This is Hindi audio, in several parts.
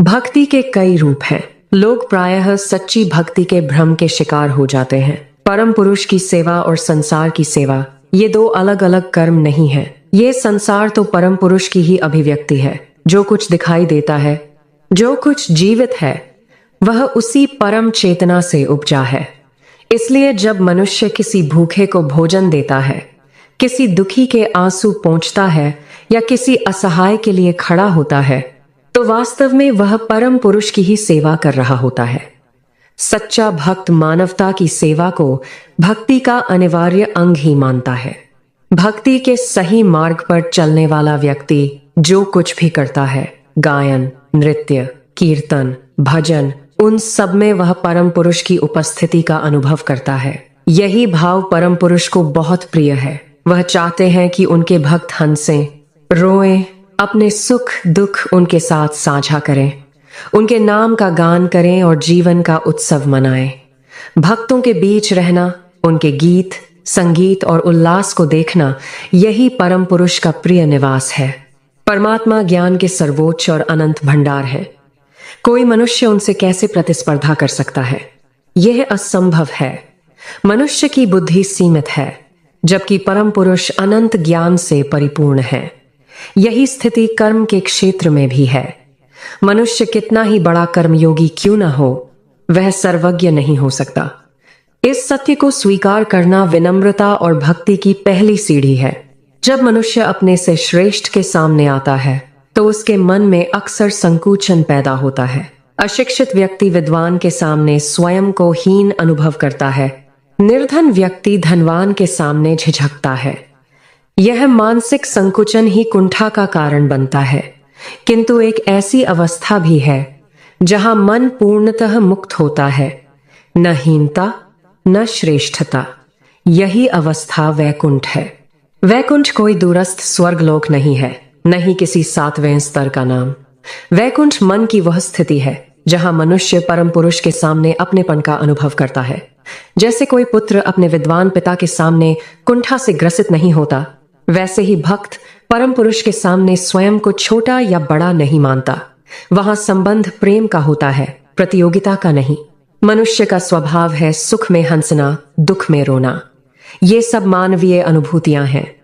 भक्ति के कई रूप हैं। लोग प्रायः सच्ची भक्ति के भ्रम के शिकार हो जाते हैं। परम पुरुष की सेवा और संसार की सेवा, ये दो अलग अलग कर्म नहीं है। ये संसार तो परम पुरुष की ही अभिव्यक्ति है। जो कुछ दिखाई देता है, जो कुछ जीवित है, वह उसी परम चेतना से उपजा है। इसलिए जब मनुष्य किसी भूखे को भोजन देता है, किसी दुखी के आंसू पोंछता है या किसी असहाय के लिए खड़ा होता है, तो वास्तव में वह परम पुरुष की ही सेवा कर रहा होता है। सच्चा भक्त मानवता की सेवा को भक्ति का अनिवार्य अंग ही मानता है। भक्ति के सही मार्ग पर चलने वाला व्यक्ति जो कुछ भी करता है, गायन, नृत्य, कीर्तन, भजन, उन सब में वह परम पुरुष की उपस्थिति का अनुभव करता है। यही भाव परम पुरुष को बहुत प्रिय है। वह चाहते हैं कि उनके भक्त हंसें, रोएं, अपने सुख दुख उनके साथ साझा करें, उनके नाम का गान करें और जीवन का उत्सव मनाएं। भक्तों के बीच रहना, उनके गीत, संगीत और उल्लास को देखना, यही परम पुरुष का प्रिय निवास है। परमात्मा ज्ञान के सर्वोच्च और अनंत भंडार है। कोई मनुष्य उनसे कैसे प्रतिस्पर्धा कर सकता है? यह असंभव है। मनुष्य की बुद्धि सीमित है, जबकि परम पुरुष अनंत ज्ञान से परिपूर्ण है। यही स्थिति कर्म के क्षेत्र में भी है। मनुष्य कितना ही बड़ा कर्मयोगी क्यों न हो, वह सर्वज्ञ नहीं हो सकता। इस सत्य को स्वीकार करना विनम्रता और भक्ति की पहली सीढ़ी है। जब मनुष्य अपने से श्रेष्ठ के सामने आता है, तो उसके मन में अक्सर संकोचन पैदा होता है। अशिक्षित व्यक्ति विद्वान के सामने स्वयं को हीन अनुभव करता है। निर्धन व्यक्ति धनवान के सामने झिझकता है। यह मानसिक संकुचन ही कुंठा का कारण बनता है। किंतु एक ऐसी अवस्था भी है जहां मन पूर्णतः मुक्त होता है, न हीनता न श्रेष्ठता। यही अवस्था वैकुंठ है। वैकुंठ कोई दूरस्थ स्वर्गलोक नहीं है, न ही किसी 7वें स्तर का नाम। वैकुंठ मन की वह स्थिति है जहां मनुष्य परम पुरुष के सामने अपनेपन का अनुभव करता है। जैसे कोई पुत्र अपने विद्वान पिता के सामने कुंठा से ग्रसित नहीं होता, वैसे ही भक्त परम पुरुष के सामने स्वयं को छोटा या बड़ा नहीं मानता। वहां संबंध प्रेम का होता है, प्रतियोगिता का नहीं। मनुष्य का स्वभाव है सुख में हंसना, दुख में रोना। ये सब मानवीय अनुभूतियां हैं।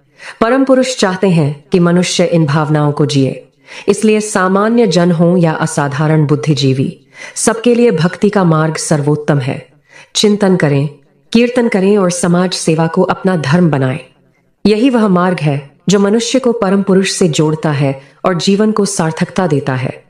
परम पुरुष चाहते हैं कि मनुष्य इन भावनाओं को जिए। इसलिए सामान्य जन हो या असाधारण बुद्धिजीवी, सबके लिए भक्ति का मार्ग सर्वोत्तम है। चिंतन करें, कीर्तन करें और समाज सेवा को अपना धर्म बनाएं। यही वह मार्ग है जो मनुष्य को परम पुरुष से जोड़ता है और जीवन को सार्थकता देता है।